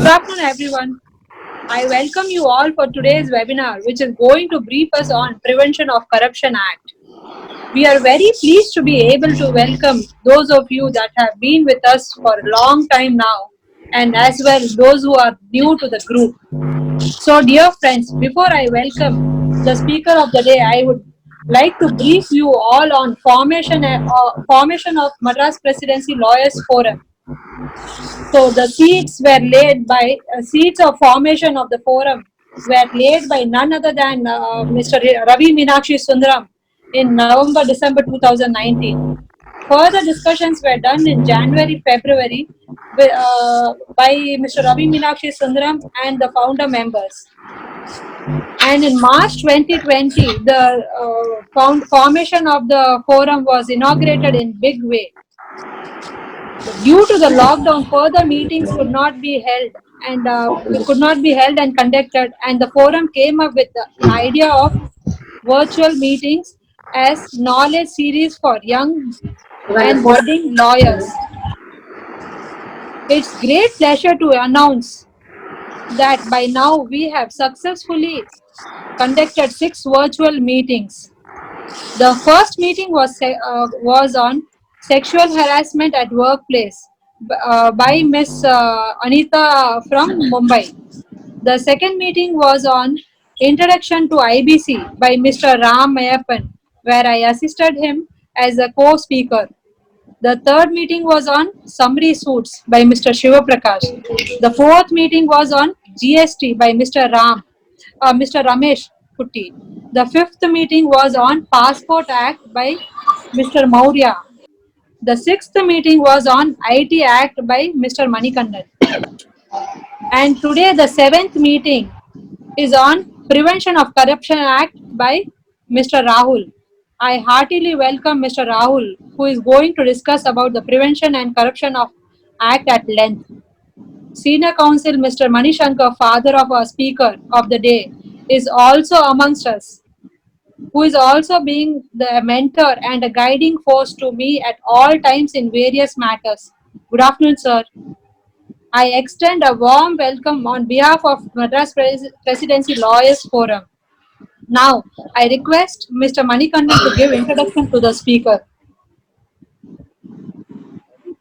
Good afternoon, everyone. I welcome you all for today's webinar, which is going to brief us on Prevention of Corruption Act. We are very pleased to be able to welcome those of you that have been with us for a long time now, and as well those who are new to the group. So, dear friends, before I welcome the speaker of the day, I would like to brief you all on formation of Madras Presidency Lawyers Forum. So the seeds of formation of the forum were laid by none other than Mr. Ravi Meenakshi Sundaram in November-December 2019. Further discussions were done in January-February by Mr. Ravi Meenakshi Sundaram and the founder members. And in March 2020, the formation of the forum was inaugurated in big way. Due to the lockdown, further meetings could not be held and conducted, and the forum came up with the idea of virtual meetings as knowledge series for young and budding lawyers. It's great pleasure to announce that by now we have successfully conducted 6 virtual meetings. The first meeting was on sexual harassment at workplace by Miss Anita from Mumbai. The second meeting was on introduction to IBC by Mr. Ram Mayappan, where I assisted him as a co-speaker. The third meeting was on summary suits by Mr. Shiva Prakash. The fourth meeting was on GST by Mr. Ramesh Putti. The fifth meeting was on Passport Act by Mr. Maurya. The sixth meeting was on IT Act by Mr. Manikandan. And today the seventh meeting is on Prevention of Corruption Act by Mr. Rahul. I heartily welcome Mr. Rahul, who is going to discuss about the Prevention and Corruption of Act at length. Senior Counsel Mr. Manishankar, father of our speaker of the day, is also amongst us, who is also being the mentor and a guiding force to me at all times in various matters. Good afternoon, sir. I extend a warm welcome on behalf of Madras Presidency Lawyers Forum. Now, I request Mr. Manikandan to give introduction to the speaker.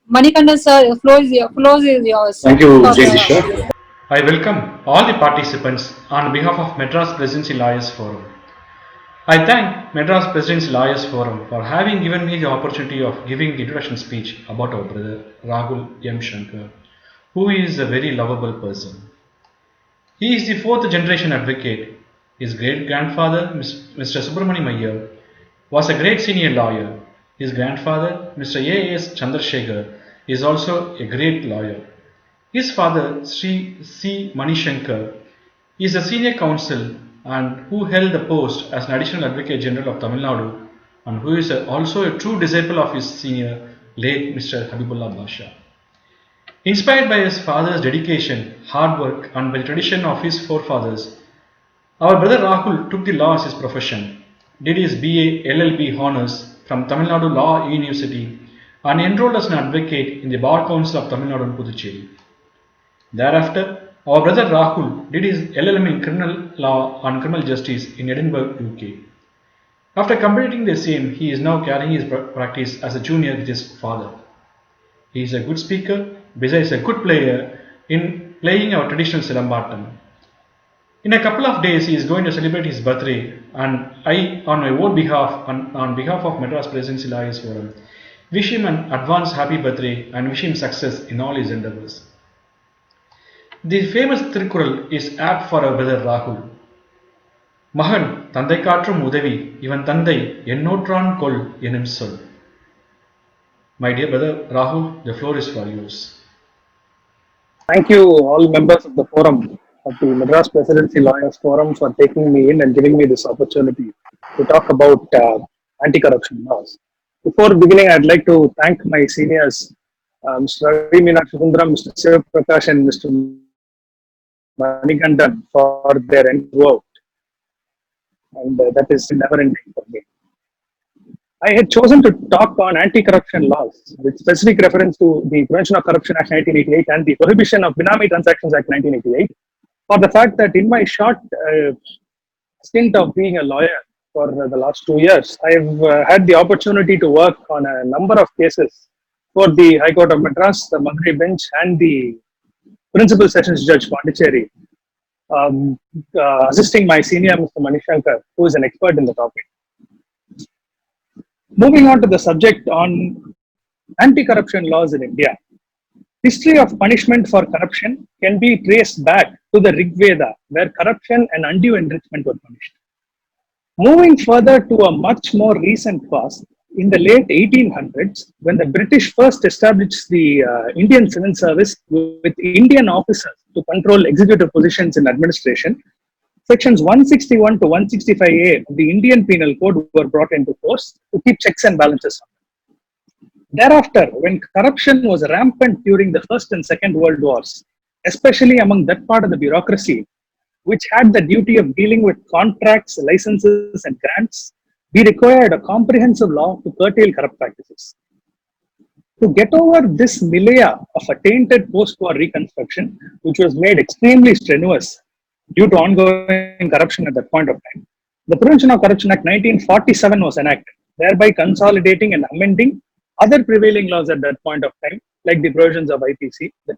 Manikandan, sir, floor is yours. Thank you, Jay. I welcome all the participants on behalf of Madras Presidency Lawyers Forum. I thank Madras Presidency Lawyers Forum for having given me the opportunity of giving the introduction speech about our brother Rahul M. Shankar, who is a very lovable person. He is the fourth generation advocate. His great grandfather, Mr. Subramaniam Iyer, was a great senior lawyer. His grandfather, Mr. A.S. Chandrasekhar, is also a great lawyer. His father, Sri C. Manishankar, is a senior counsel and who held the post as an additional advocate general of Tamil Nadu, and who is also a true disciple of his senior, late Mr. Habibullah Basha. Inspired by his father's dedication, hard work, and by the tradition of his forefathers, our brother Rahul took the law as his profession, did his BA LLB honors from Tamil Nadu Law University, and enrolled as an advocate in the Bar Council of Tamil Nadu and Puducherry. Thereafter, our brother Rahul did his LLM in Criminal Law and Criminal Justice in Edinburgh, UK. After completing the same, he is now carrying his practice as a junior with his father. He is a good speaker, besides a good player in playing our traditional Silambatam. In a couple of days, he is going to celebrate his birthday, and I, on my own behalf and on behalf of Madras Presidency Lawyers Forum, wish him an advance happy birthday and wish him success in all his endeavors. The famous Tirukkural is apt for our brother Rahul. Mahan Tandai Kaatrum Udavi, Ivan Tandai Ennotran Kol Enim Sol. My dear brother Rahul, the floor is for yours. Thank you, all members of the forum, of the Madras Presidency Lawyers Forum, for taking me in and giving me this opportunity to talk about anti-corruption laws. Before beginning, I'd like to thank my seniors, Mr. Ravi Meenakshi Sundaram, Mr. Shiva Prakash, and Mr. Manikandan for their work, and that is never ending for me. I had chosen to talk on anti-corruption laws with specific reference to the Prevention of Corruption Act 1988 and the Prohibition of Benami Transactions Act 1988 for the fact that in my short stint of being a lawyer for the last 2 years, I've had the opportunity to work on a number of cases for the High Court of Madras, the Madurai bench, and the Principal Sessions Judge Pondicherry, assisting my senior Mr. Manishankar, who is an expert in the topic. Moving on to the subject on anti-corruption laws in India. History of punishment for corruption can be traced back to the Rig Veda, where corruption and undue enrichment were punished. Moving further to a much more recent past, in the late 1800s, when the British first established the Indian Civil Service with Indian officers to control executive positions in administration, Sections 161 to 165A of the Indian Penal Code were brought into force to keep checks and balances on them. Thereafter, when corruption was rampant during the First and Second World Wars, especially among that part of the bureaucracy which had the duty of dealing with contracts, licenses, and grants, we required a comprehensive law to curtail corrupt practices. To get over this milieu of a tainted post-war reconstruction, which was made extremely strenuous due to ongoing corruption at that point of time, the Prevention of Corruption Act 1947 was enacted, thereby consolidating and amending other prevailing laws at that point of time, like the provisions of IPC, the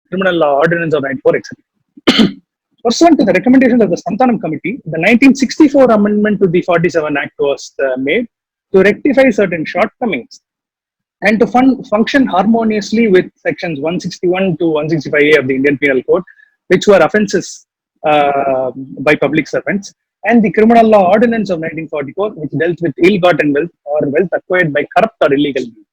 Criminal Law Ordinance of 94, etc. Pursuant to the recommendations of the Santanam Committee, the 1964 amendment to the 47 Act was made to rectify certain shortcomings and to function harmoniously with sections 161 to 165A of the Indian Penal Code, which were offences by public servants, and the Criminal Law Ordinance of 1944, which dealt with ill-gotten wealth or wealth acquired by corrupt or illegal means.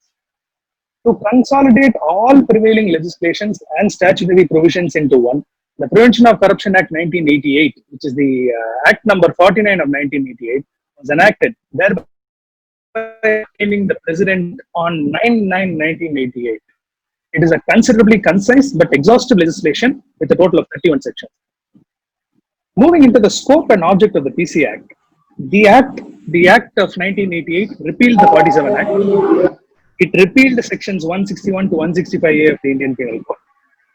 To consolidate all prevailing legislations and statutory provisions into one, the Prevention of Corruption Act 1988, which is the Act number 49 of 1988, was enacted, thereby naming the President on 9/9/1988. It is a considerably concise but exhaustive legislation with a total of 31 sections. Moving into the scope and object of the PC Act, the Act of 1988 repealed the 47 Act. It repealed sections 161 to 165A of the Indian Penal Code,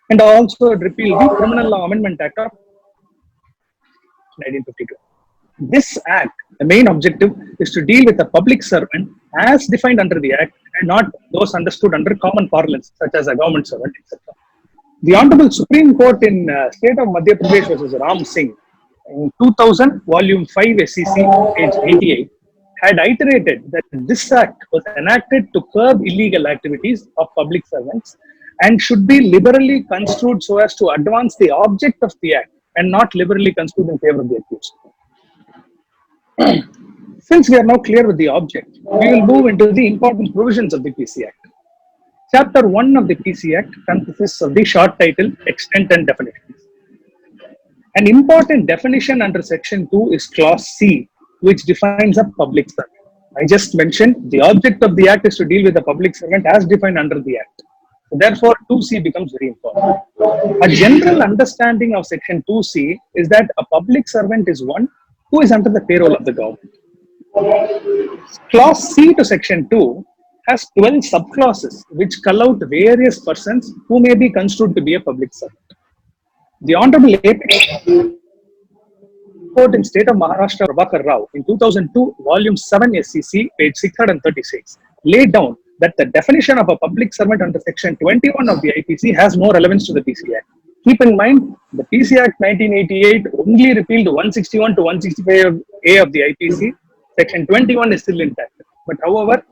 and also it repealed the Criminal Law Amendment Act of 1952. This act, the main objective is to deal with a public servant as defined under the act and not those understood under common parlance, such as a government servant, etc. The Honorable Supreme Court in State of Madhya Pradesh versus Ram Singh in 2000, Volume 5 SCC, page 88, had iterated that this act was enacted to curb illegal activities of public servants and should be liberally construed so as to advance the object of the act and not liberally construed in favor of the accused. Since we are now clear with the object, we will move into the important provisions of the PC Act. Chapter 1 of the PC Act consists of the short title, Extent and Definitions. An important definition under Section 2 is Clause C, which defines a public servant. I just mentioned the object of the Act is to deal with a public servant as defined under the Act. So therefore, 2C becomes very important. A general understanding of Section 2C is that a public servant is one who is under the payroll of the government. Clause C to Section 2 has 12 subclauses which call out various persons who may be construed to be a public servant. The Honorable Apex Court in State of Maharashtra, Prabhakar Rao, in 2002, Volume 7 SCC, page 636, laid down that the definition of a public servant under Section 21 of the IPC has no relevance to the PC Act. Keep in mind, the PC Act 1988 only repealed 161 to 165A of the IPC. Section 21 is still intact. But however,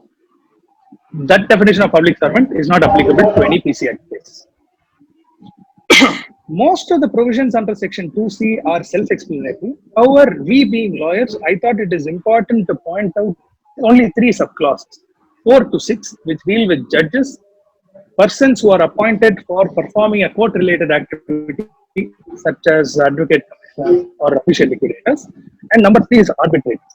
that definition of public servant is not applicable to any PC Act case. Most of the provisions under Section 2C are self-explanatory. However, we being lawyers, I thought it is important to point out only 3 subclauses, 4 to 6, which deal with judges, persons who are appointed for performing a court-related activity, such as advocate commissioners or official liquidators, and number 3 is arbitrators.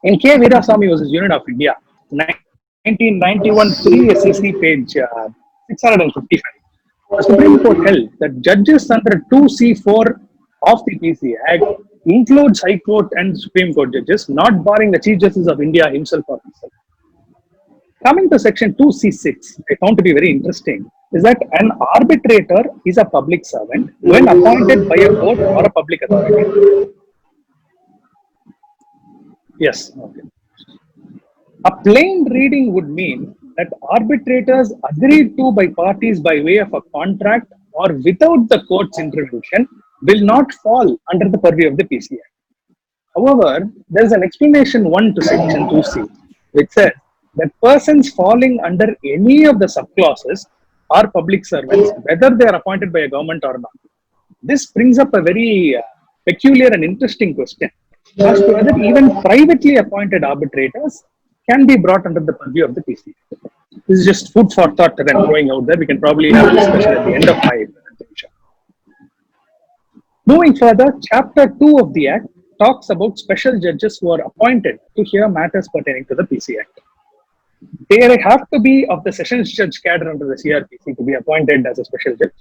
In K. Veerasamy versus Union of India, 1991 3 SCC, page 655, the Supreme Court held that judges under 2C4 of the PC Act includes High Court and Supreme Court judges, not barring the Chief Justice of India himself or himself. Coming to section 2C6, I found to be very interesting is that an arbitrator is a public servant when appointed by a court or a public authority. Yes. Okay. A plain reading would mean that arbitrators agreed to by parties by way of a contract or without the court's intervention will not fall under the purview of the PC Act. However, there is an explanation 1 to section 2C, which says that persons falling under any of the subclauses are public servants, whether they are appointed by a government or not. This brings up a very peculiar and interesting question as to whether even privately appointed arbitrators can be brought under the purview of the PC. This is just food for thought that I'm throwing out there. We can probably have a discussion at the end of my presentation. Moving further, Chapter 2 of the Act talks about special judges who are appointed to hear matters pertaining to the PC Act. They have to be of the sessions judge cadre under the CRPC to be appointed as a special judge.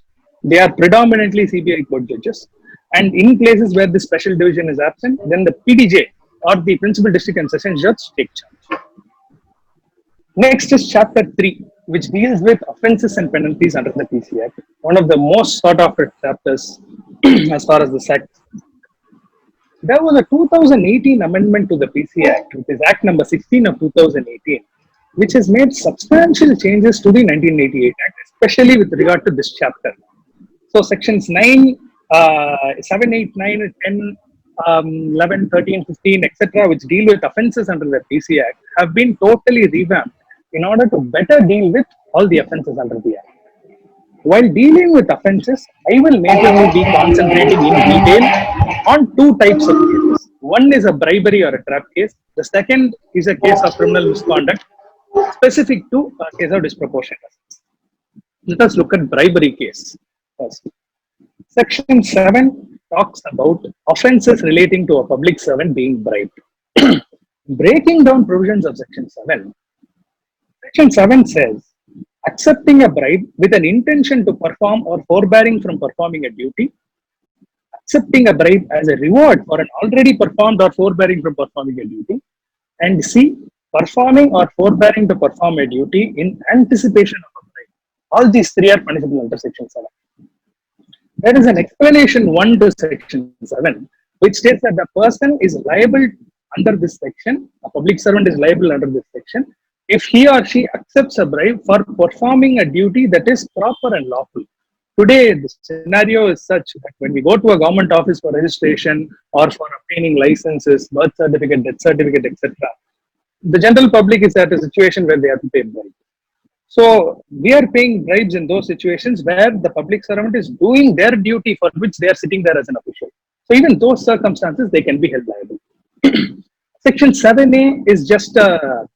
They are predominantly CBI court judges. And in places where the special division is absent, then the PDJ or the principal district and sessions judge take charge. Next is Chapter 3, which deals with offences and penalties under the PC Act. One of the most sought after chapters as far as the Act. There was a 2018 amendment to the PC Act, which is Act number 16 of 2018, which has made substantial changes to the 1988 Act, especially with regard to this chapter. So sections 9, 7, 8, 9, 10, 11, 13, 15, etc., which deal with offences under the PC Act, have been totally revamped in order to better deal with all the offences under the Act. While dealing with offences, I will majorly be concentrating in detail on two types of cases. One is a bribery or a trap case. The second is a case of criminal misconduct specific to a case of disproportionate offense. Let us look at bribery case first. Section 7 talks about offences relating to a public servant being bribed. Breaking down provisions of Section 7, Section 7 says, accepting a bribe with an intention to perform or forbearing from performing a duty, accepting a bribe as a reward for an already performed or forbearing from performing a duty, and C, performing or forbearing to perform a duty in anticipation of a bribe. All these three are punishable under Section 7. There is an explanation 1 to Section 7, which states that the person is liable under this section, a public servant is liable under this section, if he or she accepts a bribe for performing a duty that is proper and lawful. Today, the scenario is such that when we go to a government office for registration or for obtaining licenses, birth certificate, death certificate, etc., the general public is at a situation where they have to pay bribes. So we are paying bribes in those situations where the public servant is doing their duty for which they are sitting there as an official. So even those circumstances, they can be held liable. Section 7A is just a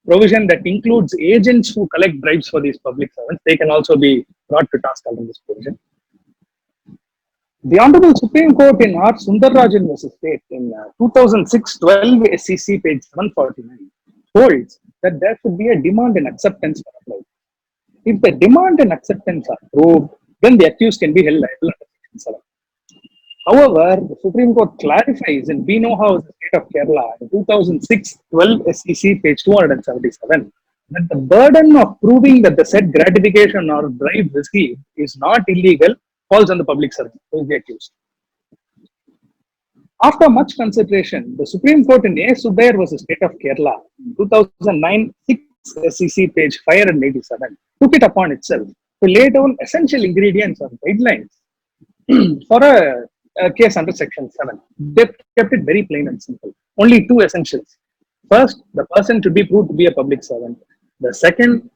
provision that includes agents who collect bribes for these public servants. They can also be brought to task under this provision. The Honorable Supreme Court in R. Sundararajan versus State in 2006-12 SCC page 749 holds that there should be a demand and acceptance for a bribe. If the demand and acceptance are proved, then the accused can be held liable under Section 7. However, the Supreme Court clarifies in We Know How as the State of Kerala in 2006-12 SEC page 277 that the burden of proving that the said gratification or bribe received is not illegal falls on the public servant who is the accused. After much consideration, the Supreme Court in A. Subair versus State of Kerala in 2009 6 SEC page 587 took it upon itself to lay down essential ingredients or guidelines for a case under Section 7. They kept it very plain and simple. Only two essentials. First, the person should be proved to be a public servant. The second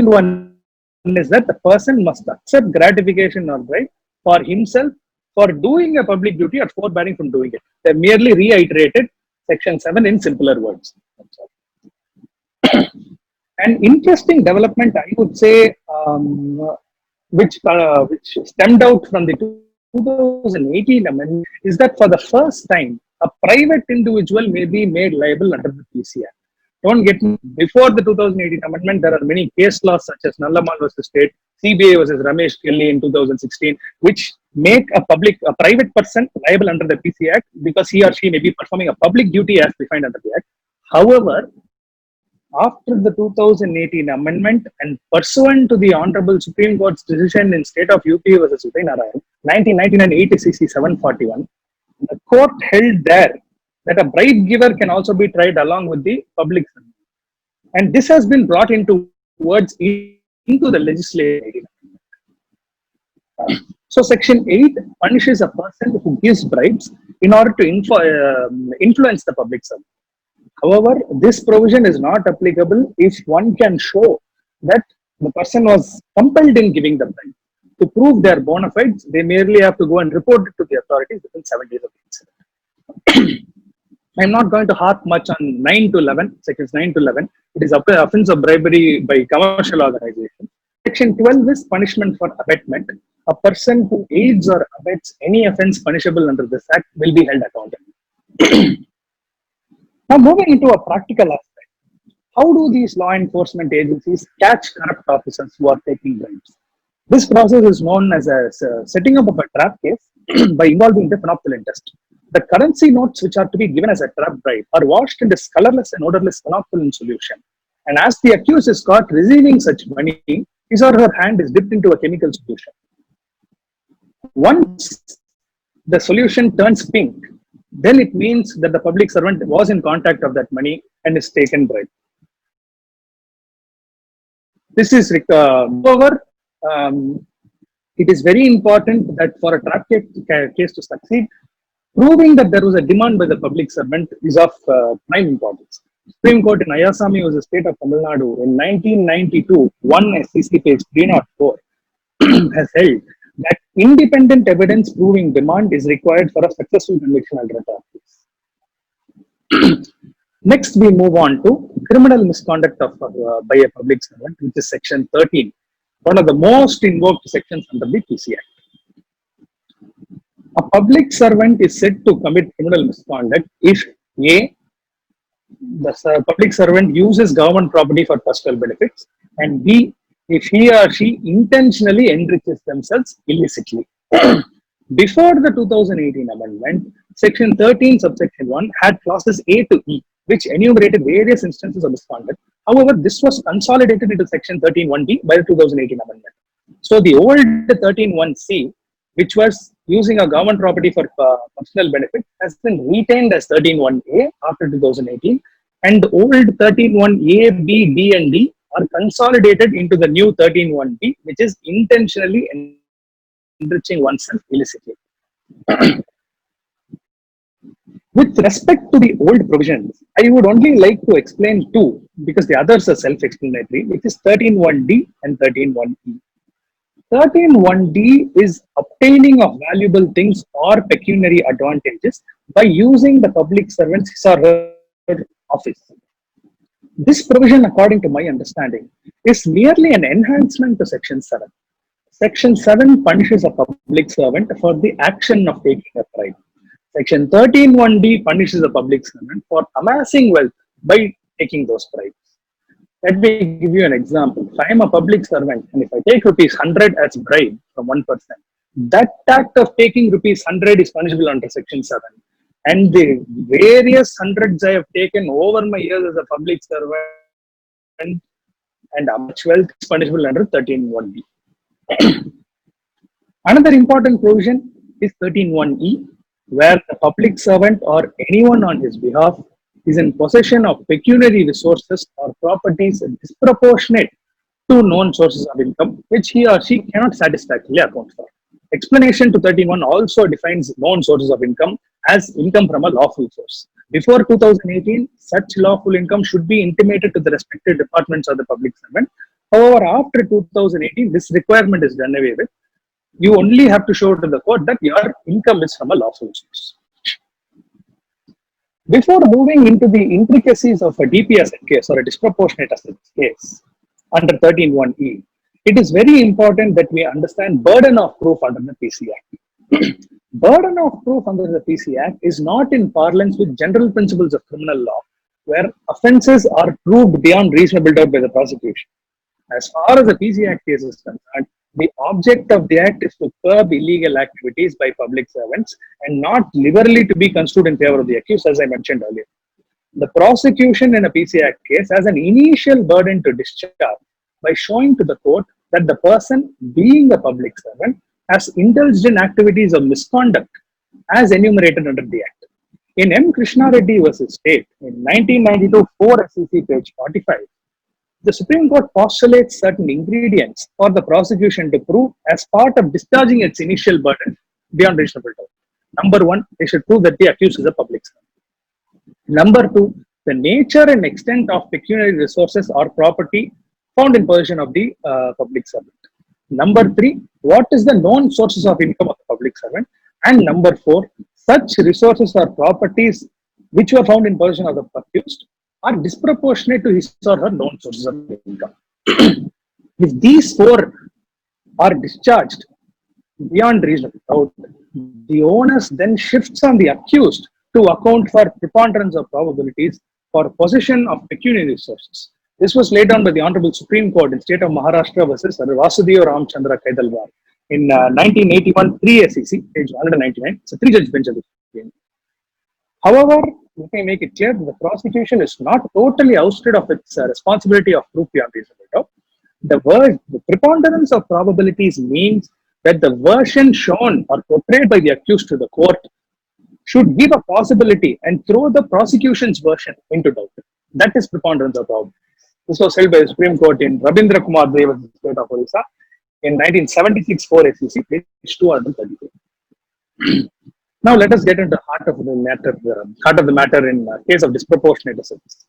one is that the person must accept gratification or bribe for himself for doing a public duty or forbearing from doing it. They merely reiterated Section 7 in simpler words. An interesting development, I would say, which stemmed out from the 2018 amendment is that for the first time, a private individual may be made liable under the PC Act. Don't get me. Before the 2018 amendment, there are many case laws such as Nallamal versus State, CBI versus Ramesh Kelly in 2016, which make a private person liable under the PC Act because he or she may be performing a public duty as defined under the Act. However, after the 2018 amendment and pursuant to the Honorable Supreme Court's decision in State of UP versus Udaynarayan, 1999 8 741, the court held there that a bribe giver can also be tried along with the public servant. And this has been brought into words into the legislature. So Section 8 punishes a person who gives bribes in order to influence the public servant. However, this provision is not applicable if one can show that the person was compelled in giving the bribe. To prove their bona fides, they merely have to go and report it to the authorities within 7 days of the incident. I'm not going to harp much on 9 to 11, sections 9 to 11. It is offense of bribery by commercial organization. Section 12 is punishment for abetment. A person who aids or abets any offense punishable under this act will be held accountable. Now, moving into a practical aspect, how do these law enforcement agencies catch corrupt officers who are taking bribes? This process is known as a setting up of a trap case by involving the phenolphthalein test. The currency notes which are to be given as a trap bribe are washed in this colorless and odorless phenolphthalein solution. And as the accused is caught receiving such money, his or her hand is dipped into a chemical solution. Once the solution turns pink, then it means that the public servant was in contact of that money and is taken bribe. This is, however, it is very important that for a trap case to succeed, proving that there was a demand by the public servant is of prime importance. Supreme Court in Ayasami was the state of Tamil Nadu in 1992, 1 SCC page 304 has held that independent evidence proving demand is required for a successful conviction under a trap case. Next, we move on to criminal misconduct by a public servant, which is section 13, one of the most invoked sections under the PC Act. A public servant is said to commit criminal misconduct if A, the public servant uses government property for personal benefits, and B, if he or she intentionally enriches themselves illicitly. Before the 2018 amendment, section 13 subsection 1 had clauses A to E, which enumerated various instances of misconduct. However, this was consolidated into section 13(1)D by the 2018 amendment. So the old 13(1)C, which was using a government property for personal benefit, has been retained as 13(1)A after 2018, and the old 13(1)A, B, D, and D are consolidated into the new 13(1)D, which is intentionally enriching oneself illicitly. With respect to the old provisions, I would only like to explain two, because the others are self-explanatory, which is 13(1)D and 13(1)E. 13(1)D is obtaining of valuable things or pecuniary advantages by using the public servant's or her office. This provision, according to my understanding, is merely an enhancement to Section 7. Section 7 punishes a public servant for the action of taking a bribe. Section 13(1)D punishes a public servant for amassing wealth by taking those bribes. Let me give you an example. If I am a public servant and if I take ₹100 as bribe from one person, that act of taking ₹100 is punishable under Section 7. And the various hundreds I have taken over my years as a public servant and how much wealth is punishable under 13(1)D. Another important provision is 13(1)E, where the public servant or anyone on his behalf is in possession of pecuniary resources or properties disproportionate to known sources of income, which he or she cannot satisfactorily account for. Explanation to 13(1) also defines known sources of income as income from a lawful source. Before 2018, such lawful income should be intimated to the respective departments of the public servant. However, after 2018, this requirement is done away with. You only have to show to the court that your income is from a lawful source. Before moving into the intricacies of a DP asset case or a disproportionate assets case under 13(1)E, it is very important that we understand burden of proof under the PC Act. Burden of proof under the PC Act is not in parlance with general principles of criminal law, where offences are proved beyond reasonable doubt by the prosecution. As far as the PC Act case is concerned, the object of the Act is to curb illegal activities by public servants and not liberally to be construed in favor of the accused, as I mentioned earlier. The prosecution in a PC Act case has an initial burden to discharge by showing to the court that the person, being a public servant, has indulged in activities of misconduct as enumerated under the Act. In M. Krishna Reddy versus State, in 1992, 4 SEC page 45, the Supreme Court postulates certain ingredients for the prosecution to prove as part of discharging its initial burden beyond reasonable doubt. Number one, they should prove that the accused is a public servant. Number two, the nature and extent of pecuniary resources or property found in possession of the public servant. Number three, what is the known sources of income of the public servant? And number four, such resources or properties which were found in possession of the accused are disproportionate to his or her known sources of income. If these four are discharged beyond reasonable doubt, the onus then shifts on the accused to account for preponderance of probabilities for possession of pecuniary resources. This was laid down by the Honorable Supreme Court in State of Maharashtra versus Vasudeva Ramchandra Kaidalwar in 1981, 3 SEC, page 199. It's a three-judge bench of the Supreme Court. However, let me make it clear that the prosecution is not totally ousted of its responsibility of proof beyond reasonable doubt. The preponderance of probabilities means that the version shown or portrayed by the accused to the court should give a possibility and throw the prosecution's version into doubt. That is preponderance of probabilities. This was held by the Supreme Court in Rabindra Kumar Dev versus State of Orissa in 1976, 4 SEC, page 232. Now let us get into the heart of the matter in case of disproportionate assets.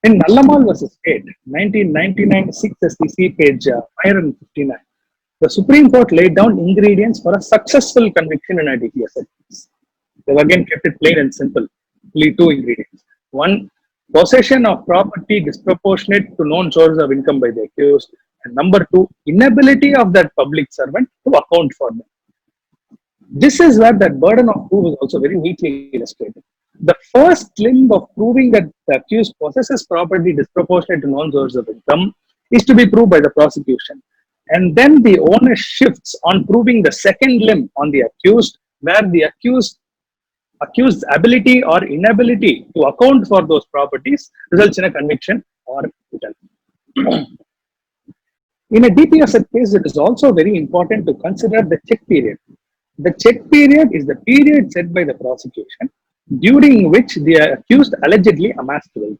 In Nallamal versus State, 1999, 6 SEC, page 559, the Supreme Court laid down ingredients for a successful conviction in a DPS case. They've again kept it plain and simple. Only two ingredients. One, possession of property disproportionate to known sources of income by the accused. And number two, inability of that public servant to account for them. This is where that burden of proof is also very neatly illustrated. The first limb of proving that the accused possesses property disproportionate to known sources of income is to be proved by the prosecution. And then the onus shifts on proving the second limb on the accused, where the accused's ability or inability to account for those properties results in a conviction or acquittal. In a DPS case, it is also very important to consider the check period. The check period is the period set by the prosecution during which the accused allegedly amassed wealth.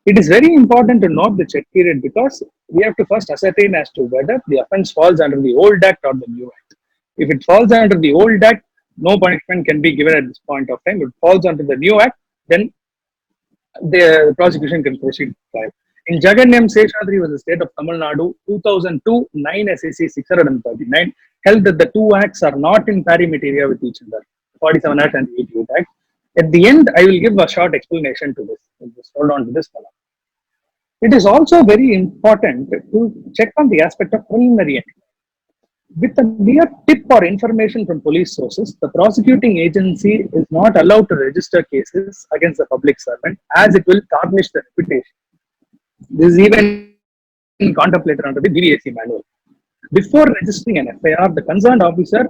It is very important to note the check period because we have to first ascertain as to whether the offence falls under the old act or the new act. If it falls under the old act, no punishment can be given at this point of time. If it falls under the new act, then the prosecution can proceed to trial. In Jagannam Seshadri was the state of Tamil Nadu, 2002, 9 SEC 639, held that the two acts are not in pari materia with each other, 47 Act and 88 Act. At the end, I will give a short explanation to this. Just hold on to this one. It is also very important to check on the aspect of preliminary inquiry. With a mere tip or information from police sources, the prosecuting agency is not allowed to register cases against the public servant as it will tarnish the reputation. This is even contemplated under the DVAC manual. Before registering an FIR, the concerned officer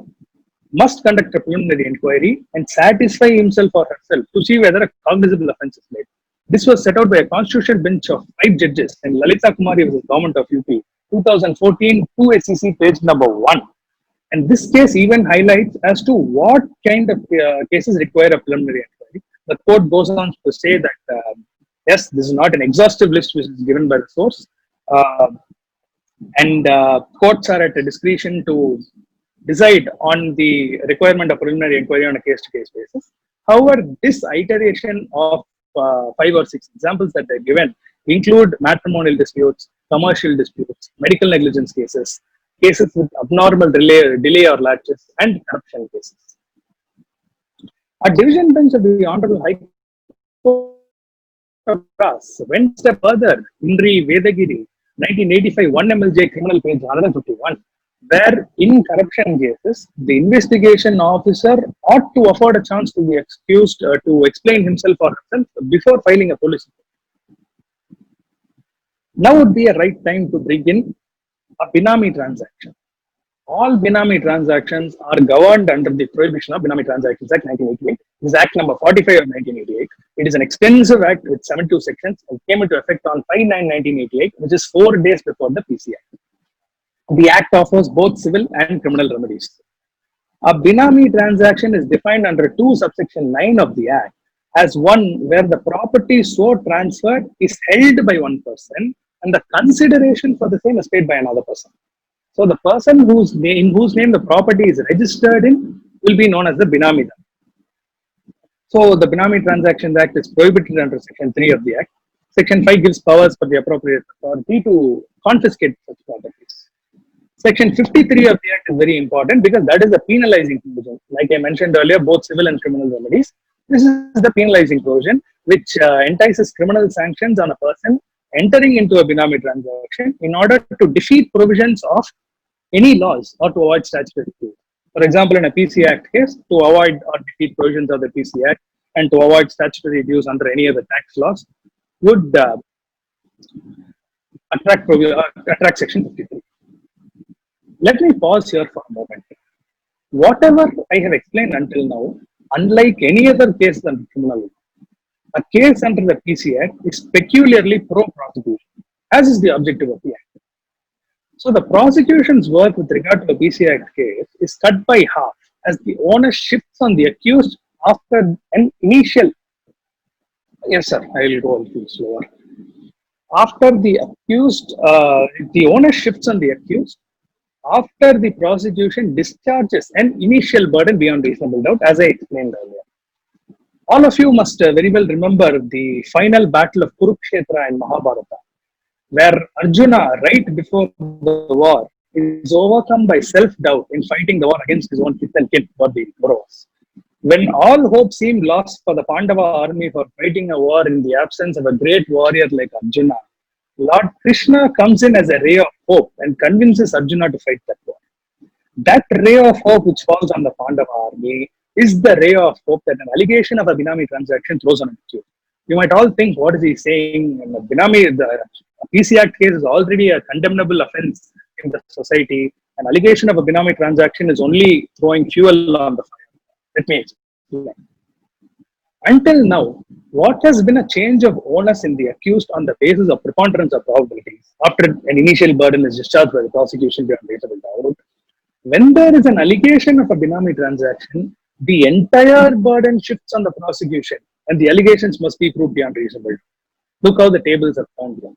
must conduct a preliminary inquiry and satisfy himself or herself to see whether a cognizable offence is made. This was set out by a constitutional bench of 5 judges in Lalita Kumari versus Government of UP, 2014, 2 SEC, page number 1. And this case even highlights as to what kind of cases require a preliminary inquiry. The court goes on to say that, yes, this is not an exhaustive list which is given by the source. Courts are at a discretion to decide on the requirement of preliminary inquiry on a case-to-case basis. However, this iteration of 5 or 6 examples that I've given include matrimonial disputes, commercial disputes, medical negligence cases, cases with abnormal delay or lapses, and corruption cases. A division bench of the Honorable High Court of Madras went a step further. Indri Vedagiri, 1985, 1 MLJ criminal, page 151, where in corruption cases, the investigation officer ought to afford a chance to the accused to explain himself or herself before filing a police report. Now would be a right time to bring in a Binami transaction. All Binami transactions are governed under the prohibition of Binami Transactions Act 1988. This is Act number 45 of 1988. It is an extensive act with 72 sections and came into effect on 5/9/1988, which is 4 days before the PC Act. The Act offers both civil and criminal remedies. A Binami transaction is defined under 2 subsection 9 of the Act as one where the property so transferred is held by one person and the consideration for the same is paid by another person. So the person in whose name the property is registered in will be known as the Binami. So the Binami Transactions Act is prohibited under Section 3 of the Act. Section 5 gives powers for the appropriate authority to confiscate such properties. Section 53 of the Act is very important because that is the penalizing provision. Like I mentioned earlier, both civil and criminal remedies. This is the penalizing provision which entices criminal sanctions on a person entering into a Binami transaction in order to defeat provisions of any laws or to avoid statutory dues. For example, in a PC Act case, to avoid or defeat provisions of the PC Act and to avoid statutory dues under any of the tax laws would attract Section 53. Let me pause here for a moment. Whatever I have explained until now, unlike any other case under criminal law, a case under the PC Act is peculiarly pro-prosecution, as is the objective of the Act. So the prosecution's work with regard to the PC Act case is cut by half as the onus shifts on the accused after an initial. Yes, sir, I will go a little slower. After the accused, the onus shifts on the accused after the prosecution discharges an initial burden beyond reasonable doubt, as I explained earlier. All of you must very well remember the final battle of Kurukshetra in Mahabharata, where Arjuna, right before the war, is overcome by self-doubt in fighting the war against his own kith and kin for the Kauravas. When all hope seemed lost for the Pandava army for fighting a war in the absence of a great warrior like Arjuna, Lord Krishna comes in as a ray of hope and convinces Arjuna to fight that war. That ray of hope which falls on the Pandava army is the ray of hope that an allegation of a Binami transaction throws on an accused. You might all think, what is he saying? Binami, the PC Act case is already a condemnable offense in the society. An allegation of a Binami transaction is only throwing fuel on the fire. Let me explain. Until now, what has been a change of onus in the accused on the basis of preponderance of probabilities after an initial burden is discharged by the prosecution beyond reasonable doubt? When there is an allegation of a Binami transaction, the entire burden shifts on the prosecution and the allegations must be proved beyond reasonable doubt. Look how the tables are found here.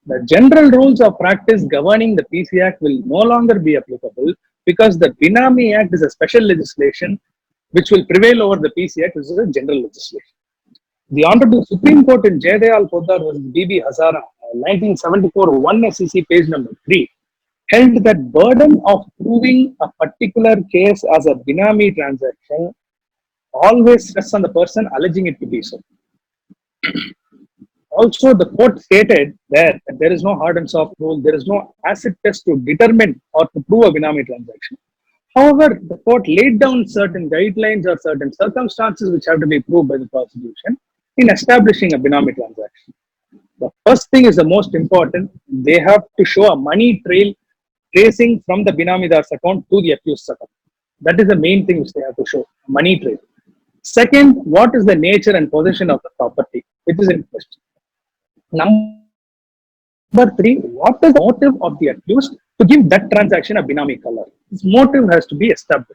The general rules of practice governing the PC Act will no longer be applicable because the Binami Act is a special legislation which will prevail over the PC Act, which is a general legislation. The Honorable Supreme Court in Jayadayal Poddar vs. B.B. Hazara, 1974, 1 SEC page number 3, held that burden of proving a particular case as a Binami transaction always rests on the person alleging it to be so. Also, the court stated that there is no hard and soft rule, there is no acid test to determine or to prove a Binami transaction. However, the court laid down certain guidelines or certain circumstances which have to be proved by the prosecution in establishing a Binami transaction. The first thing is the most important. They have to show a money trail tracing from the Binamidar's account to the accused's account. That is the main thing which they have to show, money trail. Second, what is the nature and possession of the property, which is in question. Number 3, what is the motive of the accused to give that transaction a Binami color? This motive has to be established.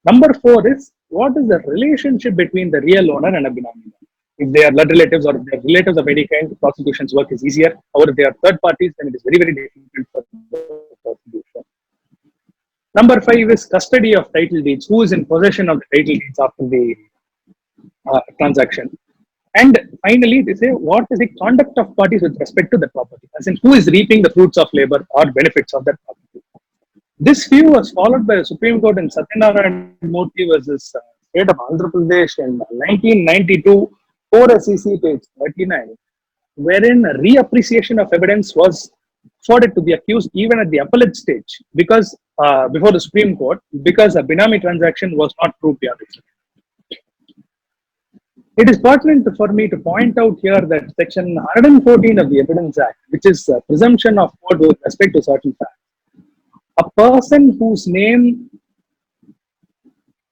Number 4 is, what is the relationship between the real owner and a Binami? If they are blood relatives or if they are relatives of any kind, the prosecution's work is easier. However, if they are third parties, then it is very, very difficult for the prosecution. Number 5 is custody of title deeds. Who is in possession of the title deeds after the transaction? And finally, they say, what is the conduct of parties with respect to the property? As in, who is reaping the fruits of labor or benefits of that property? This view was followed by the Supreme Court in Satyanarayana Murthy versus State of Andhra Pradesh in 1992, 4 SEC page 39, wherein reappreciation of evidence was for it to be accused even at the appellate stage, because before the Supreme Court, because a Binami transaction was not proved beyond reason. It is pertinent for me to point out here that Section 114 of the Evidence Act, which is a presumption of court with respect to certain facts, a person whose name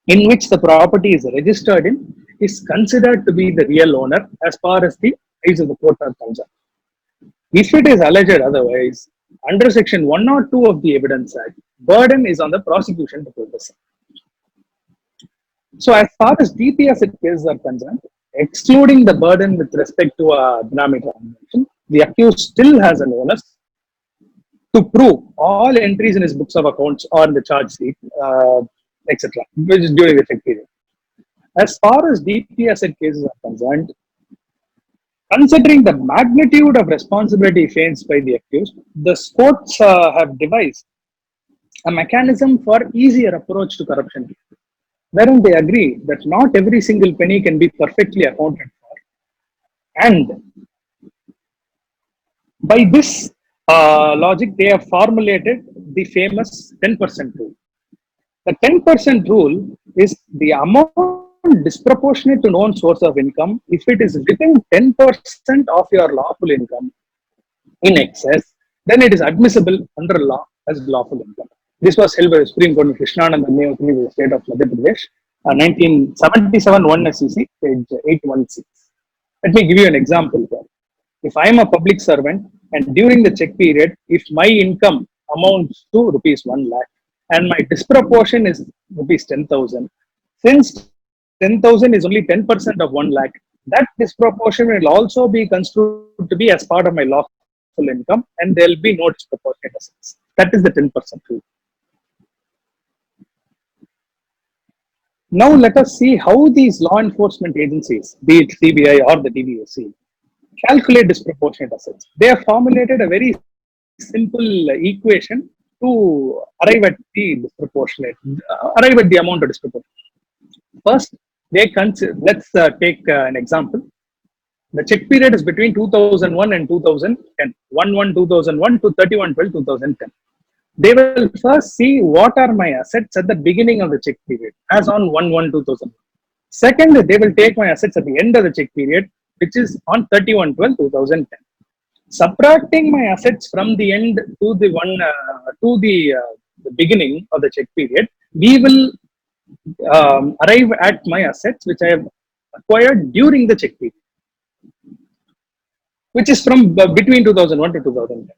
in which the property is registered in is considered to be the real owner as far as the eyes of the court are concerned. If it is alleged otherwise, under Section 102 of the Evidence Act, burden is on the prosecution to prove this. So, as far as DP asset cases are concerned, excluding the burden with respect to a Binami transaction, the accused still has an onus to prove all entries in his books of accounts or in the charge sheet, etc., which is during the check period. As far as DP asset cases are concerned, considering the magnitude of responsibility faced by the accused, the courts have devised a mechanism for easier approach to corruption, wherein they agree that not every single penny can be perfectly accounted for. And by this logic, they have formulated the famous 10% rule. The 10% rule is the amount disproportionate to known source of income if it is within 10% of your lawful income in excess, then it is admissible under law as lawful income. This was held by the Supreme Court in Krishnanand and Nayotri of the state of Madhya Pradesh, 1977 1 SEC, page 816. Let me give you an example here. If I am a public servant and during the check period, if my income amounts to rupees 1 lakh and my disproportion is rupees 10,000, since 10,000 is only 10% of 1 lakh, that disproportion will also be construed to be as part of my lawful income and there will be no disproportionate assets. That is the 10% rule. Now let us see how these law enforcement agencies, be it CBI or the DVSC, calculate disproportionate assets. They have formulated a very simple equation to arrive at the amount of disproportion. First, they consider, let's take an example. The check period is between 2001 and 2010, 1/1/2001 to 31/12/2010. They will first see what are my assets at the beginning of the check period, as on 1/1/2001. Second, they will take my assets at the end of the check period, which is on 31/12/2010. Subtracting my assets from the end to the beginning of the check period, we will arrive at my assets which I have acquired during the check period, which is from between 2001 to 2010.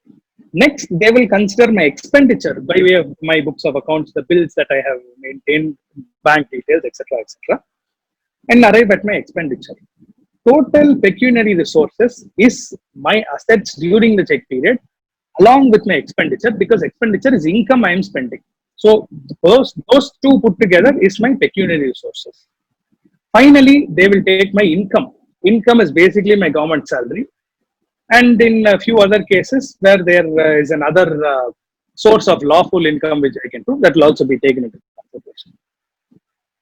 Next, they will consider my expenditure by way of my books of accounts, the bills that I have maintained, bank details, etc., and arrive at my expenditure. Total pecuniary resources is my assets during the check period along with my expenditure, because expenditure is income I am spending. So those two put together is my pecuniary resources. Finally, they will take my income. Income is basically my government salary. And in a few other cases where there is another source of lawful income which I can do, that will also be taken into consideration.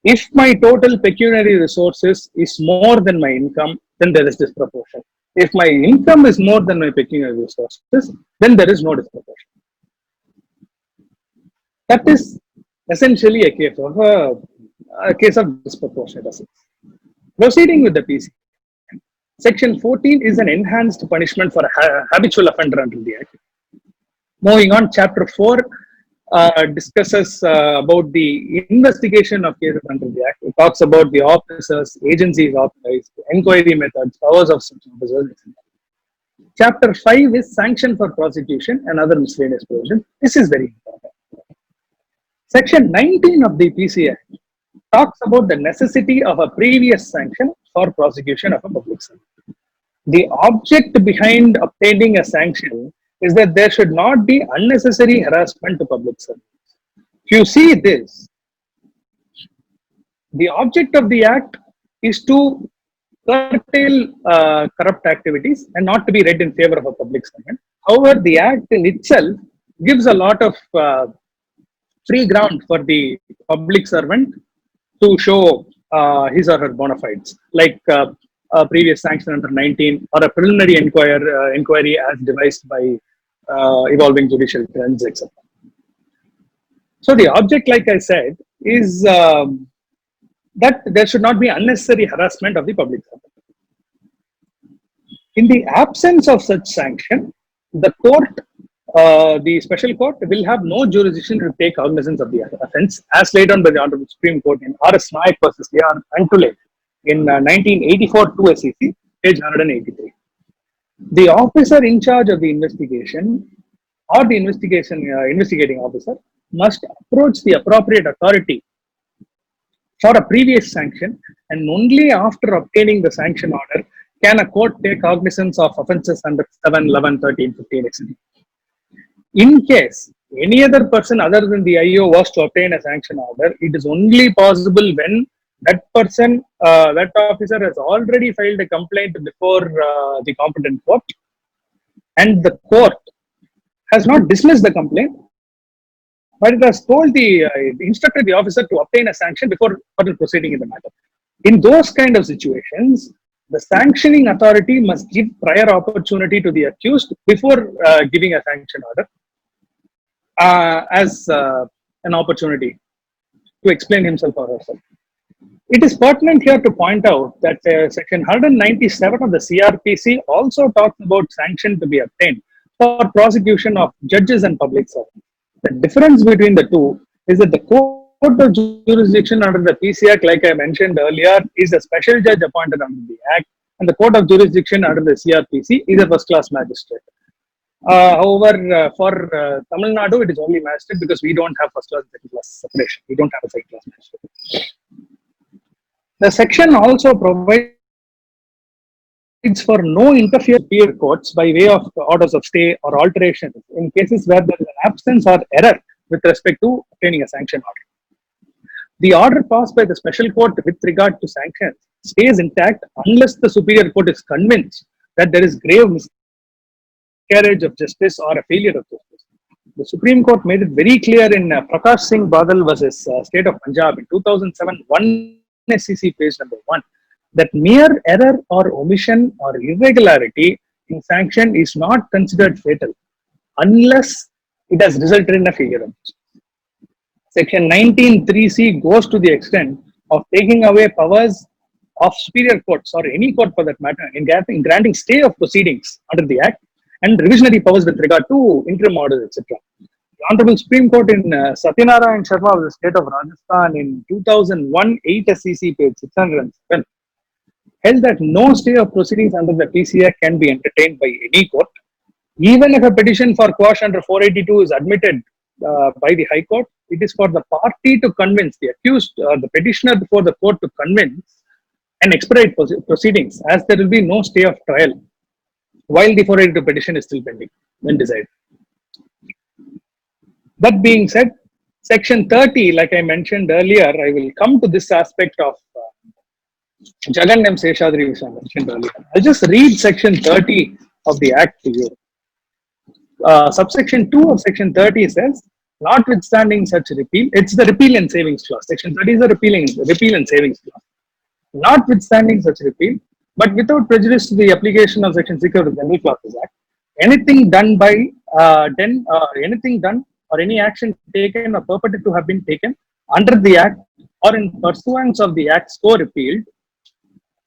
If my total pecuniary resources is more than my income, then there is disproportion. If my income is more than my pecuniary resources, then there is no disproportion. That is essentially a case of disproportionate assets. Proceeding with the PC. Section 14 is an enhanced punishment for a habitual offender under the Act. Moving on, Chapter 4 discusses about the investigation of cases under the Act. It talks about the officers, agencies authorized, inquiry methods, powers of such officers, etc. Chapter 5 is sanction for prosecution and other miscellaneous provisions. This is very important. Section 19 of the PC Act talks about the necessity of a previous sanction for prosecution of a public servant. The object behind obtaining a sanction is that there should not be unnecessary harassment to public servants. If you see this, the object of the Act is to curtail corrupt activities and not to be read in favor of a public servant. However, the Act in itself gives a lot of free ground for the public servant to show his or her bona fides, like a previous sanction under 19 or a preliminary inquiry as devised by evolving judicial trends, etc. So the object, like I said, is that there should not be unnecessary harassment of the public servant. In the absence of such sanction, the court, the special court, will have no jurisdiction to take cognizance of the offence, as laid down by the Honorable Supreme Court in R.S. Naik versus A.R. Antule in 1984 2 SEC, page 183. The officer in charge of the investigation or the investigating officer must approach the appropriate authority for a previous sanction, and only after obtaining the sanction order can a court take cognizance of offences under 7, 11, 13, 15, etc. In case any other person other than the IO was to obtain a sanction order, it is only possible when that person, that officer has already filed a complaint before the competent court, and the court has not dismissed the complaint, but it has told instructed the officer to obtain a sanction before further proceeding in the matter. In those kind of situations, the sanctioning authority must give prior opportunity to the accused before giving a sanction order as an opportunity to explain himself or herself. It is pertinent here to point out that section 197 of the CRPC also talks about sanction to be obtained for prosecution of judges and public servants. The difference between the two is that the court of jurisdiction under the PC Act, like I mentioned earlier, is a special judge appointed under the Act, and the court of jurisdiction under the CRPC is a first-class magistrate. However, for Tamil Nadu, it is only magistrate because we don't have first-class and second-class separation. We don't have a second-class magistrate. The section also provides for no interference with courts by way of orders of stay or alteration in cases where there is an absence or error with respect to obtaining a sanction order. The order passed by the special court with regard to sanctions stays intact unless the superior court is convinced that there is grave miscarriage of justice or a failure of justice. The Supreme Court made it very clear in Prakash Singh Badal versus State of Punjab in 2007, 1 SEC page number 1, that mere error or omission or irregularity in sanction is not considered fatal unless it has resulted in a failure of justice. Section 19(3)(c) goes to the extent of taking away powers of superior courts or any court for that matter in granting stay of proceedings under the Act and revisionary powers with regard to interim orders, etc. The Honorable Supreme Court in Satyanarayan Sharma of the state of Rajasthan in 2001 8 SEC page 607 held that no stay of proceedings under the PC Act can be entertained by any court, even if a petition for quash under 482 is admitted by the High Court. It is for the party to convince the accused or the petitioner before the court to convince and expedite proceedings, as there will be no stay of trial while the 482 petition is still pending when decided. That being said, section 30, like I mentioned earlier, I will come to this aspect of Jagan M. Seshadri, which I mentioned earlier. I'll just read section 30 of the Act to you. Subsection 2 of section 30 says, notwithstanding such repeal, it's the repeal and savings clause. Section 30 is the repeal and savings clause. Notwithstanding such repeal, but without prejudice to the application of section 6 of the General Clauses Act, anything done or any action taken or purported to have been taken under the Act or in pursuance of the Act so repealed,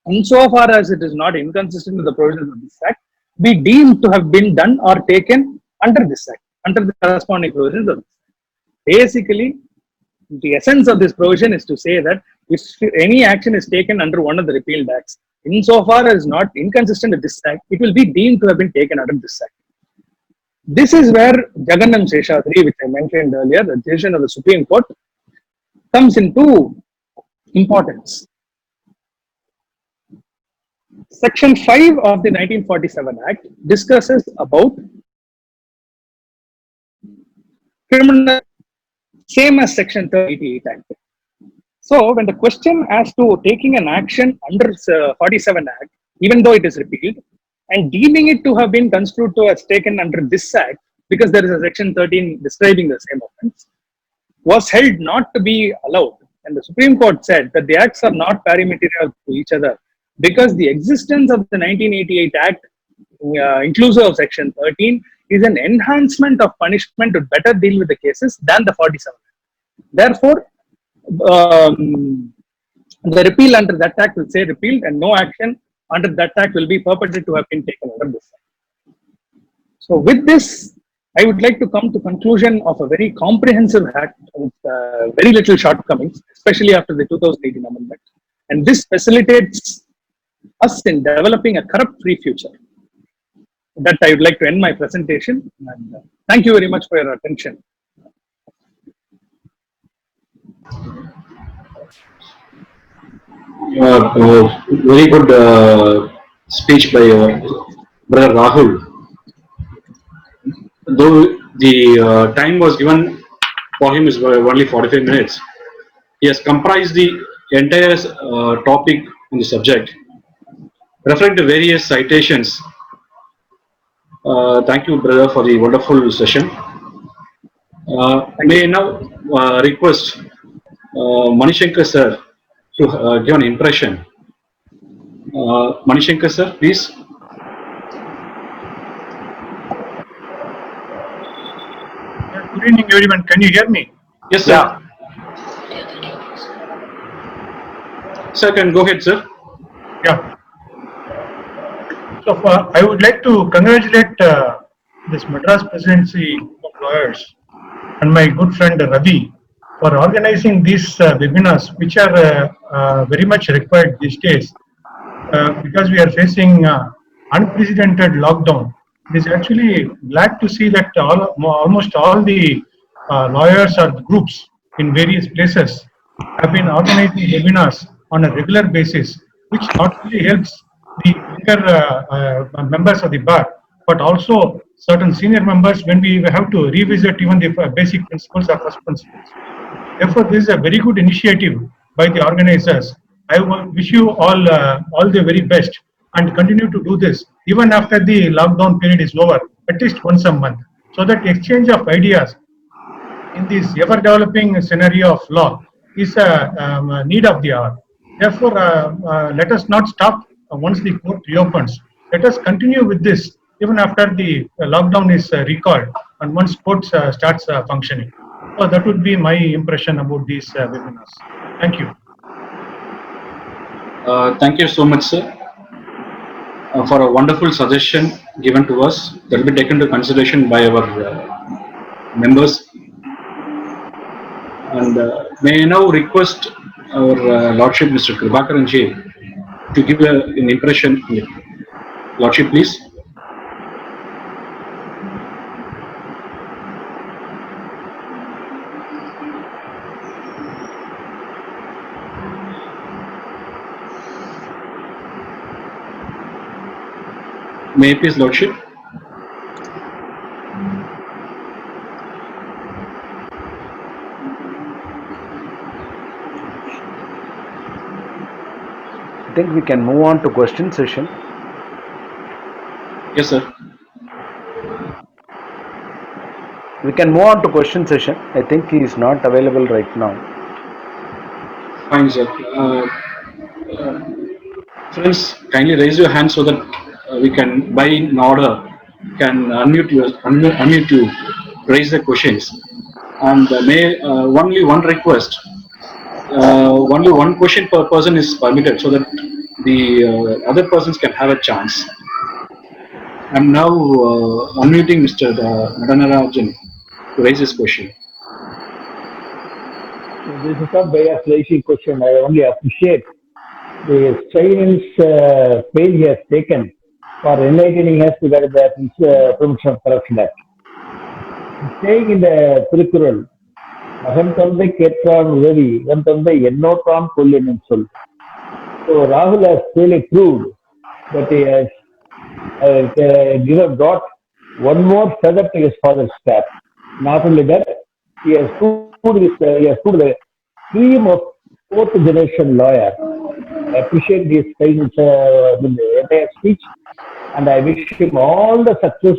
insofar as it is not inconsistent with the provisions of this Act, be deemed to have been done or taken under this Act, under the corresponding provisions of this Act. Basically, the essence of this provision is to say that if any action is taken under one of the repealed acts, insofar as not inconsistent with this Act, it will be deemed to have been taken under this Act. This is where Jagan M. Seshadri, which I mentioned earlier, the decision of the Supreme Court, comes into importance. Section 5 of the 1947 Act discusses about criminal, same as Section 38 Act. So, when the question as to taking an action under 47 Act, even though it is repealed, and deeming it to have been construed to as taken under this Act, because there is a Section 13 describing the same offence, was held not to be allowed. And the Supreme Court said that the acts are not pari material to each other, because the existence of the 1988 Act, inclusive of Section 13, is an enhancement of punishment to better deal with the cases than the 47. Therefore, the repeal under that act will say repealed, and no action under that act will be purported to have been taken under this act. So with this, I would like to come to conclusion of a very comprehensive act with very little shortcomings, especially after the 2018 amendment. And this facilitates us in developing a corrupt-free future. That I would like to end my presentation. And thank you very much for your attention. Very good speech by Brother Rahul. Though the time was given for him is only 45 minutes, he has comprised the entire topic on the subject, referring to various citations. Thank you, brother, for the wonderful session. May I now request Manishankar sir to give an impression. Manishankar sir, please. Good evening, everyone. Can you hear me? Yes, sir. Yeah. Sir, can go ahead, sir. Yeah. So I would like to congratulate this Madras Presidency of Lawyers and my good friend Ravi for organizing these webinars, which are very much required these days because we are facing unprecedented lockdown. It is actually glad to see that almost all the lawyers or groups in various places have been organizing webinars on a regular basis, which not only helps the younger members of the bar, but also certain senior members when we have to revisit even the basic principles or first principles. Therefore, this is a very good initiative by the organizers. I wish you all the very best and continue to do this even after the lockdown period is over, at least once a month, so that exchange of ideas in this ever-developing scenario of law is a need of the hour. Therefore, let us not stop once the court reopens. Let us continue with this even after the lockdown is recalled and once court starts functioning. So that would be my impression about these webinars. Thank you. Thank you so much, sir, for a wonderful suggestion given to us that will be taken into consideration by our members. And may I now request our Lordship, Mr. Kribakaran Ji, to give an impression. Lordship, please. May I please, Lordship? I think we can move on to question session. Yes, sir. We can move on to question session. I think he is not available right now. Fine, sir. Friends, kindly raise your hand so that we can, by in order, can unmute you, raise the questions. And may only one request. Only one question per person is permitted so that the other persons can have a chance. I'm now unmuting Mr. Nadanarajan to raise his question. This is not very flashy question. I only appreciate the silence pain he has taken for enlightening us to get the Prevention of Corruption Act. Saying in the Tirukural, Mahan Tandai Ketran Udavi, Van Tandai Ennotram Kollenin Sol. So Rahul has really proved that he has got one more feather to his father's cap. Not only that, he has proved the cream of fourth generation lawyer. I appreciate this the entire speech, and I wish him all the success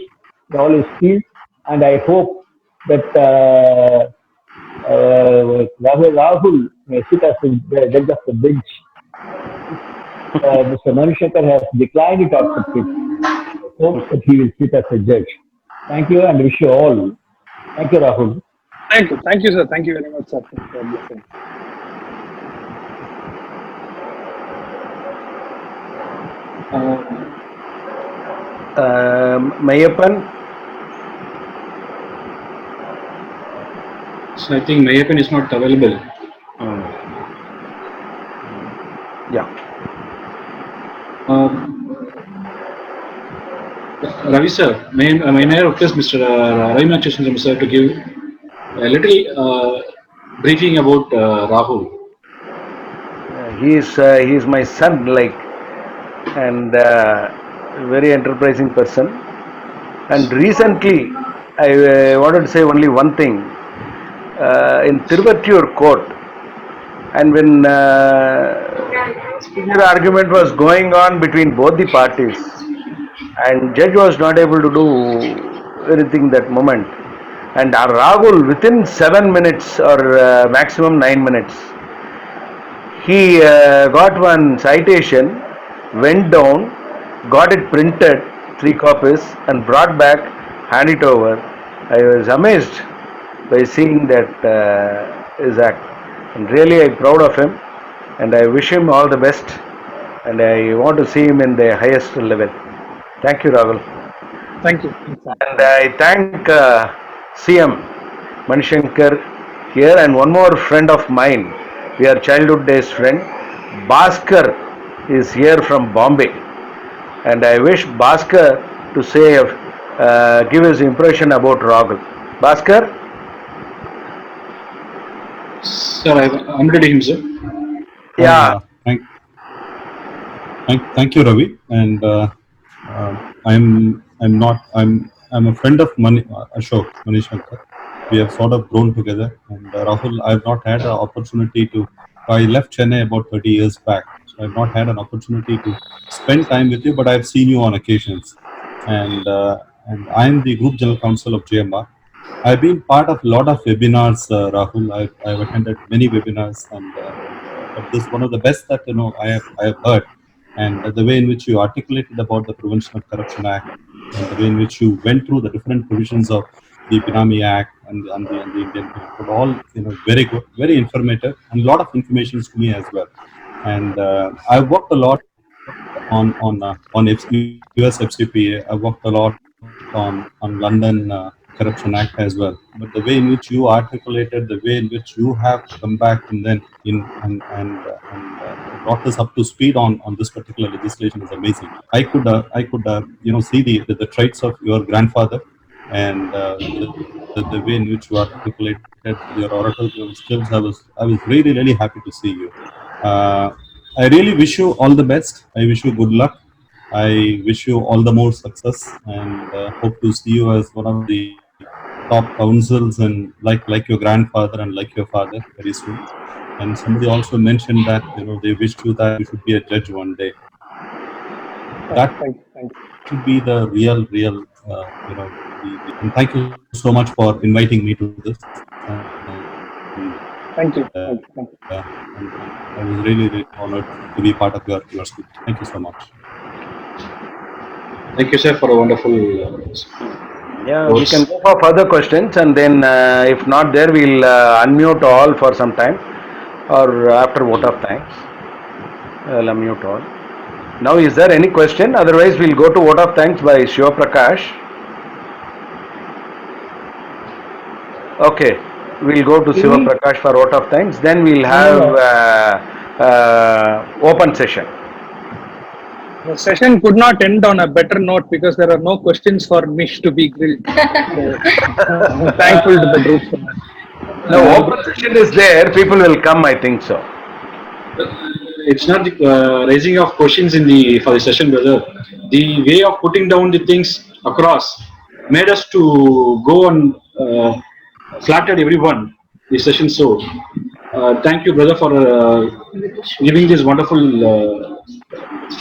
in all his field, and I hope that Rahul may sit as the judge of the bench. Mr. Manishankar has declined it after it. I hope that he will sit as a judge. Thank you and wish you all. Thank you, Rahul. Thank you, sir. Thank you very much, sir, for your blessing. Mayappan, So I think Mayappan is not available. yeah. Ravi sir, may I request Mr. Ravi Chandra sir to give a little briefing about Rahul. He is my son, like, and very enterprising person. And recently, I wanted to say only one thing. In Tiruvattur court, and when the argument was going on between both the parties, and judge was not able to do anything that moment, and Rahul within 7 minutes or maximum 9 minutes, he got one citation, went down, got it printed, 3 copies, and brought back, hand it over. I was amazed by seeing that his act, and really I'm proud of him, and I wish him all the best, and I want to see him in the highest level. Thank you, Rahul. Thank you. And I thank CM Manishankar here, and one more friend of mine. We are childhood days friend. Bhaskar is here from Bombay, and I wish Bhaskar to say, give his impression about Rahul. Bhaskar? Sir, I'm ready, him, sir. Yeah. Thank you, Ravi. And I'm a friend of Ashok Manishankar. We have sort of grown together. And Rahul, I've not had an opportunity to. I left Chennai about 30 years back, so I've not had an opportunity to spend time with you. But I've seen you on occasions, and I'm the group general counsel of JMR. I've been part of a lot of webinars, Rahul. I've attended many webinars, and but this is one of the best that I have heard. And the way in which you articulated about the Prevention of Corruption Act, and the way in which you went through the different provisions of the Benami Act and the Indian Penal Code, all very good, very informative, and a lot of information to me as well. And I've worked a lot on US FCPA. I've worked a lot on London Corruption Act as well. But the way in which you articulated, the way in which you have come back and then brought us up to speed on this particular legislation is amazing. I could see the traits of your grandfather, and the way in which you articulated your oratorical skills. I was really happy to see you. I really wish you all the best. I wish you good luck. I wish you all the more success, and hope to see you as one of the top counsels, and like your grandfather and like your father very soon. And somebody also mentioned that they wished you that you should be a judge one day. That should be the real and thank you so much for inviting me to this. Thank you. I was really honored to be part of your speech. Thank you so much. Thank you, sir, for a wonderful. Yeah, we can go for further questions, and then if not there, we'll unmute all for some time, or after vote of thanks, I'll unmute all. Now, is there any question? Otherwise, we'll go to vote of thanks by Shiva Prakash. Okay, we'll go to Shiva Prakash for vote of thanks. Then we'll have open session. The session could not end on a better note because there are no questions for Mish to be grilled. I'm thankful to the group for that. No, open session is there. People will come, I think so. It's not the raising of questions for the session, brother. The way of putting down the things across made us to go and flattered everyone. The session so. Thank you, brother, for giving this wonderful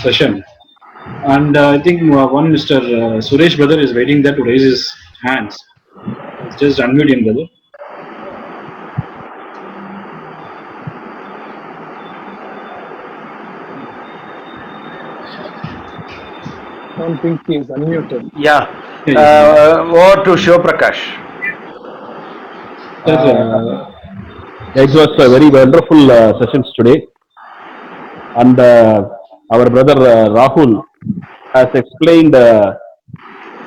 session. And I think one Mr. Suresh brother is waiting there to raise his hands. Just unmute him, brother. I don't think he is unmuted. Yeah. Over to Shiv Prakash. It was a very wonderful sessions today, and our brother Rahul has explained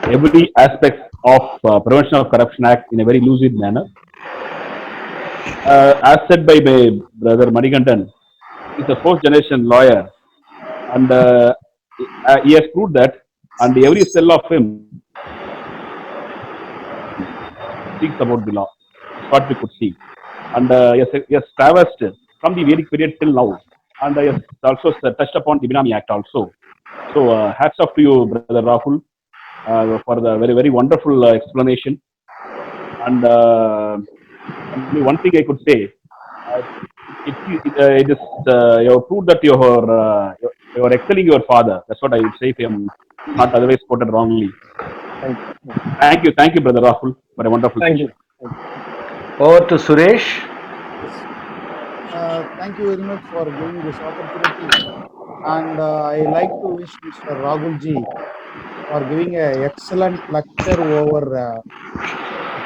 every aspect of Prevention of Corruption Act in a very lucid manner. As said by my brother Manikandan, he's a fourth generation lawyer, and he has proved that, and every cell of him speaks about the law. That's what we could see. And he has traversed from the Vedic period till now, and he has also touched upon the Benami Act also. So hats off to you, brother Rahul, for the very, very wonderful explanation. And only one thing I could say, it is you have proved that you are excelling your father. That's what I would say if I am not otherwise quoted wrongly. Thank you, brother Rahul, for a wonderful Thank you. Over to Suresh. Thank you very much for giving this opportunity, and I like to wish Mr. Rahul ji for giving an excellent lecture over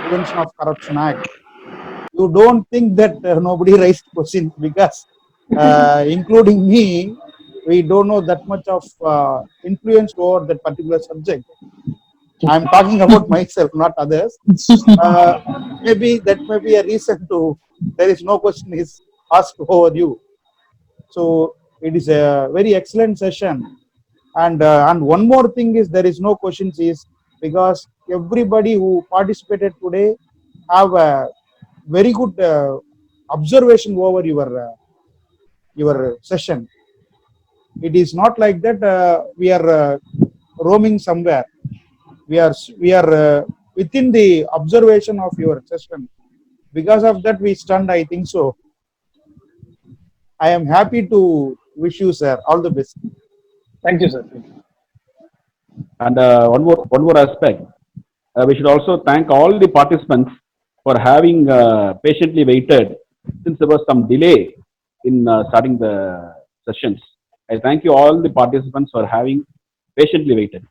Prevention of Corruption Act. You don't think that nobody raised questions, because including me, we don't know that much of influence over that particular subject. I'm talking about myself, not others. Maybe that may be a reason to there is no question is asked over you. So it is a very excellent session, and one more thing is there is no questions is because everybody who participated today have a very good observation over your session. It is not like that we are roaming somewhere. We are within the observation of your session. Because of that, we stand. I think so. I am happy to wish you, sir, all the best. Thank you, sir. And one more aspect, we should also thank all the participants for having patiently waited since there was some delay in starting the sessions. I thank you all the participants for having patiently waited.